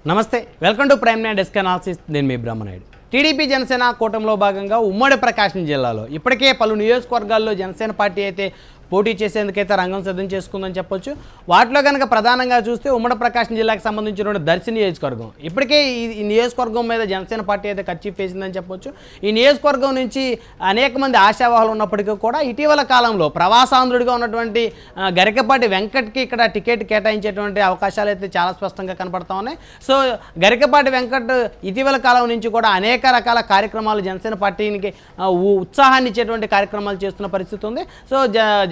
నమస్తే, welcome to prime nine desk analysis. నేను మీ Brahmanaidu. TDP Janasena కూటమిలో భాగంగా ఉమ్మడి ప్రకాశం జిల్లాలో ఇప్పటికే పలు నియోజకవర్గాల్లో జనసేన పార్టీ అయితే పోటీ చేసేందుకైతే రంగం సిద్ధం చేసుకుందని చెప్పొచ్చు. వాటిలో కనుక ప్రధానంగా చూస్తే ఉమ్మడి ప్రకాశం జిల్లాకు సంబంధించిన దర్శి నియోజకవర్గం ఇప్పటికే ఈ నియోజకవర్గం మీద జనసేన పార్టీ అయితే కర్చీఫ్ వేసిందని చెప్పొచ్చు. ఈ నియోజకవర్గం నుంచి అనేక మంది ఆశావాహులు ఉన్నప్పటికీ కూడా ఇటీవల కాలంలో ప్రవాసాంధ్రుడిగా ఉన్నటువంటి గరికపాటి వెంకట్కి ఇక్కడ టికెట్ కేటాయించేటువంటి అవకాశాలు అయితే చాలా స్పష్టంగా కనపడతా ఉన్నాయి. సో గరికపాటి వెంకట్ ఇటీవల కాలం నుంచి కూడా అనేక రకాల కార్యక్రమాలు జనసేన పార్టీకి ఉత్సాహాన్ని ఇచ్చేటువంటి కార్యక్రమాలు చేస్తున్న పరిస్థితి ఉంది. సో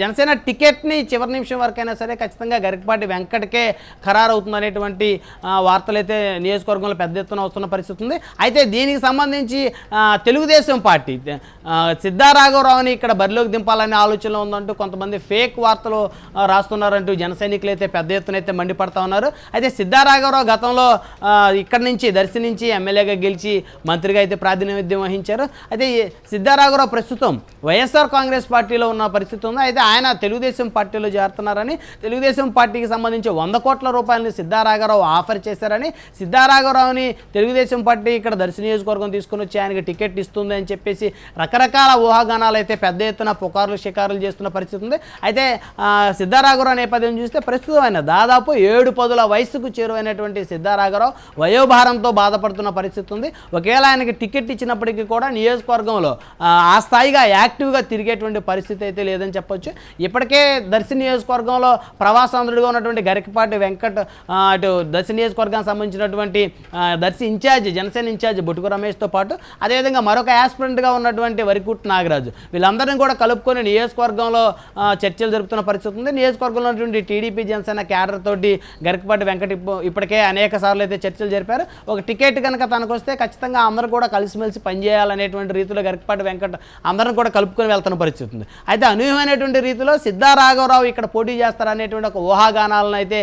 జనసేన టికెట్ని చివరి నిమిషం వరకైనా సరే ఖచ్చితంగా గరికపాటి వెంకట్కే ఖరారు అవుతుందనేటువంటి వార్తలు అయితే నియోజకవర్గంలో పెద్ద ఎత్తున వస్తున్న పరిస్థితి ఉంది. అయితే దీనికి సంబంధించి తెలుగుదేశం పార్టీ సిద్ధారాఘవరావుని ఇక్కడ బరిలోకి దింపాలనే ఆలోచనలో ఉందంటూ కొంతమంది ఫేక్ వార్తలు రాస్తున్నారంటూ జన సైనికులు అయితే పెద్ద ఎత్తున అయితే మండిపడతా ఉన్నారు. అయితే సిద్ధారాఘవరావు గతంలో ఇక్కడి నుంచి దర్శి నుంచి ఎమ్మెల్యేగా గెలిచి మంత్రిగా అయితే ప్రాతినిధ్యం వహించారు. అయితే సిద్ధారాఘవరావు ప్రస్తుతం వైఎస్ఆర్ కాంగ్రెస్ పార్టీలో ఉన్న పరిస్థితి ఉంది. అయితే ఆయన తెలుగుదేశం పార్టీలో చేరుతున్నారని, తెలుగుదేశం పార్టీకి సంబంధించి 100 కోట్ల రూపాయలని సిద్ధారాఘవరావు ఆఫర్ చేశారని, సిద్ధారాఘవరావుని తెలుగుదేశం పార్టీ ఇక్కడ దర్శి నియోజకవర్గం తీసుకుని వచ్చి ఆయనకి టికెట్ ఇస్తుంది అని చెప్పేసి రకరకాల ఊహాగానాలు అయితే పెద్ద ఎత్తున పుకార్లు షికారులు చేస్తున్న పరిస్థితి ఉంది. అయితే సిద్ధారాఘవరావు నేపథ్యం చూస్తే ప్రస్తుతం ఆయన దాదాపు 7 పదుల వయసుకు చేరువైనటువంటి సిద్ధారాఘవరావు వయోభారంతో బాధపడుతున్న పరిస్థితి ఉంది. ఒకవేళ ఆయనకి టికెట్ ఇచ్చినప్పటికీ కూడా నియోజకవర్గంలో ఆ స్థాయిగా యాక్టివ్గా తిరిగేటువంటి పరిస్థితి అయితే లేదని చెప్పొచ్చు. ఇప్పటికే దర్శి నియోజకవర్గంలో ప్రవాసాంధ్రుడిగా ఉన్నటువంటి గరికపాటి వెంకట్ అటు దర్శి నియోజకవర్గానికి సంబంధించినటువంటి దర్శి ఇన్ఛార్జ్ జనసేన ఇన్ఛార్జ్ బొట్టుకు రమేష్తో పాటు అదేవిధంగా మరొక యాస్పిరెంట్గా ఉన్నటువంటి వరికుట్ నాగరాజు వీళ్ళందరినీ కూడా కలుపుకొని నియోజకవర్గంలో చర్చలు జరుపుతున్న పరిస్థితి ఉంది. నియోజకవర్గంలో ఉన్నటువంటి టీడీపీ జనసేన క్యాడర్ తోటి గరికపాటి వెంకట్ ఇప్పటికే అనేక సార్లు అయితే చర్చలు జరిపారు. ఒక టికెట్ కనుక తనకు వస్తే ఖచ్చితంగా అందరూ కూడా కలిసిమెలిసి పనిచేయాలనేటువంటి రీతిలో గరికపాటి వెంకట్ అందరిని కూడా కలుపుకొని వెళ్తున్న పరిస్థితి ఉంది. అయితే అనూహ్యమైనటువంటి రీతిలో సిద్ధారాఘవరావు ఇక్కడ పోటీ చేస్తారనేటువంటి ఒక ఊహాగానాలను అయితే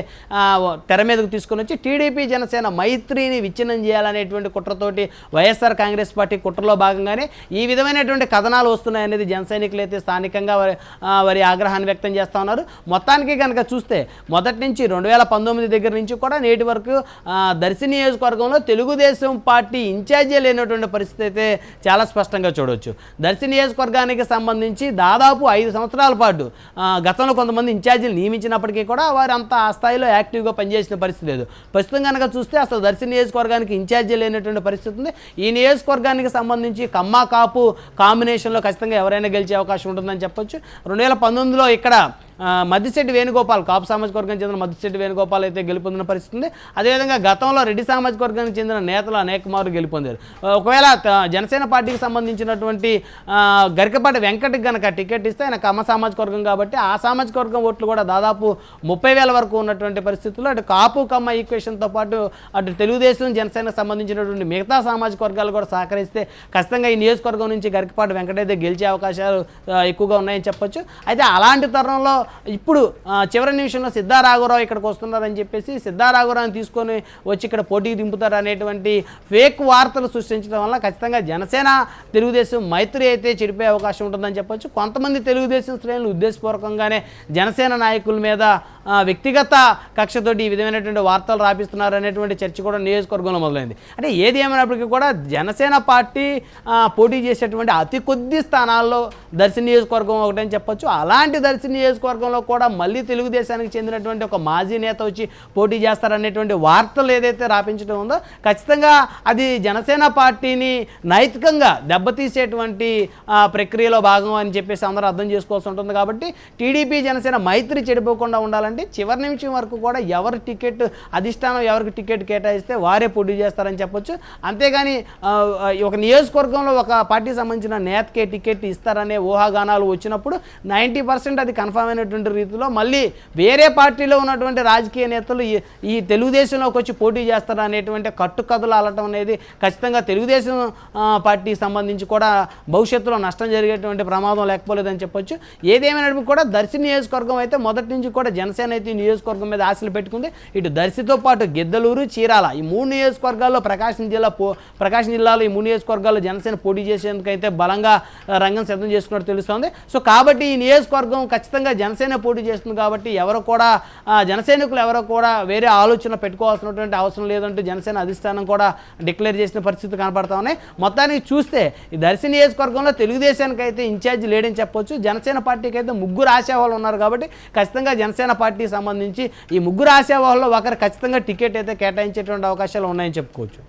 తెర మీదకు తీసుకుని వచ్చి టీడీపీ జనసేన మైత్రిని విచ్ఛిన్నం చేయాలనేటువంటి కుట్రతోటి వైఎస్ఆర్ కాంగ్రెస్ పార్టీ కుట్రలో భాగంగానే ఈ విధమైనటువంటి కథనాలు వస్తున్నాయనేది జన సైనికులు అయితే స్థానికంగా వారి ఆగ్రహాన్ని వ్యక్తం చేస్తూ ఉన్నారు. మొత్తానికి కనుక చూస్తే మొదటి నుంచి 2019 దగ్గర నుంచి కూడా నేటి వరకు దర్శి నియోజకవర్గంలో తెలుగుదేశం పార్టీ ఇన్ఛార్జీ లేనటువంటి పరిస్థితి అయితే చాలా స్పష్టంగా చూడవచ్చు. దర్శి నియోజకవర్గానికి సంబంధించి దాదాపు 5 సంవత్సరాల పాటు గతంలో కొంతమంది ఇన్ఛార్జీలు నియమించినప్పటికీ కూడా వారు అంత ఆ స్థాయిలో యాక్టివ్గా పనిచేసిన పరిస్థితి లేదు. ప్రస్తుతం కనుక చూస్తే అసలు దర్శి నియోజకవర్గానికి ఇన్ఛార్జీ లేనటువంటి పరిస్థితి ఉంది. ఈ నియోజకవర్గానికి సంబంధించి కమ్మ కాపు కాంబినేషన్లో ఖచ్చితంగా ఎవరైనా గెలిచే అవకాశం ఉంటుందని చెప్పొచ్చు. 2019లో ఇక్కడ మద్దిశెట్టి వేణుగోపాల్ కాపు సామాజిక వర్గానికి చెందిన మద్దిశెట్టి వేణుగోపాల్ అయితే గెలుపొందిన పరిస్థితి ఉంది. అదేవిధంగా గతంలో రెడ్డి సామాజిక వర్గానికి చెందిన నేతలు అనేక మార్లు గెలుపొందారు. ఒకవేళ జనసేన పార్టీకి సంబంధించినటువంటి గరికపాటి వెంకట్కి కనుక టికెట్ ఇస్తే ఆయన కమ్మ సామాజిక వర్గం కాబట్టి ఆ సామాజిక వర్గం ఓట్లు కూడా దాదాపు 30,000 వరకు ఉన్నటువంటి పరిస్థితుల్లో అటు కాపు కమ్మ ఈక్వేషన్తో పాటు అటు తెలుగుదేశం జనసేనకు సంబంధించినటువంటి మిగతా సామాజిక వర్గాలు కూడా సహకరిస్తే ఖచ్చితంగా ఈ నియోజకవర్గం నుంచి గరికపాటి వెంకట్ అయితే గెలిచే అవకాశాలు ఎక్కువగా ఉన్నాయని చెప్పొచ్చు. అయితే అలాంటి తరుణంలో ఇప్పుడు చివరి నిమిషంలో సిద్ధారాఘవరావు ఇక్కడికి వస్తున్నారని చెప్పేసి సిద్ధారాఘవరావుని తీసుకొని వచ్చి ఇక్కడ పోటీకి దింపుతారు అనేటువంటి ఫేక్ వార్తలు సృష్టించడం వల్ల ఖచ్చితంగా జనసేన తెలుగుదేశం మైత్రి అయితే చెడిపోయే అవకాశం ఉంటుందని చెప్పొచ్చు. కొంతమంది తెలుగుదేశం శ్రేణులు ఉద్దేశపూర్వకంగానే జనసేన నాయకుల మీద వ్యక్తిగత కక్షతోటి ఈ విధమైనటువంటి వార్తలు రాపిస్తున్నారు అనేటువంటి చర్చ కూడా నియోజకవర్గంలో మొదలైంది. అంటే ఏది ఏమైనప్పటికీ కూడా జనసేన పార్టీ పోటీ చేసేటువంటి అతి కొద్ది స్థానాల్లో దర్శి నియోజకవర్గం ఒకటని చెప్పొచ్చు. అలాంటి దర్శి నియోజకవర్గంలో కూడా మళ్ళీ తెలుగుదేశానికి చెందినటువంటి ఒక మాజీ నేత వచ్చి పోటీ చేస్తారనేటువంటి వార్తలు ఏదైతే రాపించడం ఉందో ఖచ్చితంగా అది జనసేన పార్టీని నైతికంగా దెబ్బతీసేటువంటి ప్రక్రియలో భాగం అని చెప్పేసి అందరూ అర్థం చేసుకోవాల్సి ఉంటుంది. కాబట్టి టీడీపీ జనసేన మైత్రి చెడిపోకుండా ఉండాలంటే చివరి నిమిషం వరకు కూడా ఎవరి టికెట్ అధిష్టానం ఎవరికి టికెట్ కేటాయిస్తే వారే పోటీ చేస్తారని చెప్పొచ్చు. అంతేగాని ఒక నియోజకవర్గంలో ఒక పార్టీకి సంబంధించిన నేతకే టికెట్ ఇస్తారనే ఊహాగానాలు వచ్చినప్పుడు 90% అది కన్ఫర్మ్ అయినటువంటి రీతిలో మళ్ళీ వేరే పార్టీలో ఉన్నటువంటి రాజకీయ నేతలు ఈ తెలుగుదేశంలోకి వచ్చి పోటీ చేస్తారు అనేటువంటి కట్టుకథలు అలటం అనేది ఖచ్చితంగా తెలుగుదేశం పార్టీకి సంబంధించి కూడా భవిష్యత్తులో నష్టం జరిగేటువంటి ప్రమాదం లేకపోలేదని చెప్పొచ్చు. ఏదేమైనప్పటికీ కూడా దర్శి నియోజకవర్గం అయితే మొదటి నుంచి కూడా జనసేన జనసేన అయితే ఈ నియోజకవర్గం మీద ఆశలు పెట్టుకుంది. ఇటు దర్శితో పాటు గిద్దలూరు, చీరాల ఈ 3 నియోజకవర్గాల్లో ప్రకాశం జిల్లాలో ఈ 3 నియోజకవర్గాల్లో జనసేన పోటీ చేసేందుకైతే బలంగా రంగం సిద్ధం చేసుకున్నట్టు తెలుస్తోంది. సో కాబట్టి ఈ నియోజకవర్గం ఖచ్చితంగా జనసేన పోటీ చేస్తుంది కాబట్టి జన సైనికులు ఎవరో కూడా వేరే ఆలోచన పెట్టుకోవాల్సినటువంటి అవసరం లేదంటూ జనసేన అధిష్టానం కూడా డిక్లేర్ చేసిన పరిస్థితి కనపడతా ఉన్నాయి. మొత్తానికి చూస్తే ఈ దర్శి నియోజకవర్గంలో తెలుగుదేశానికి అయితే ఇన్ఛార్జ్ లేడని చెప్పొచ్చు. జనసేన పార్టీకి అయితే 3 ఆశావాహులు ఉన్నారు కాబట్టి ఖచ్చితంగా జనసేన పార్టీకి సంబంధించి ఈ 3 ఆశావాహుల్లో ఒకరు ఖచ్చితంగా టికెట్ అయితే కేటాయించేటువంటి అవకాశాలు ఉన్నాయని చెప్పుకోవచ్చు.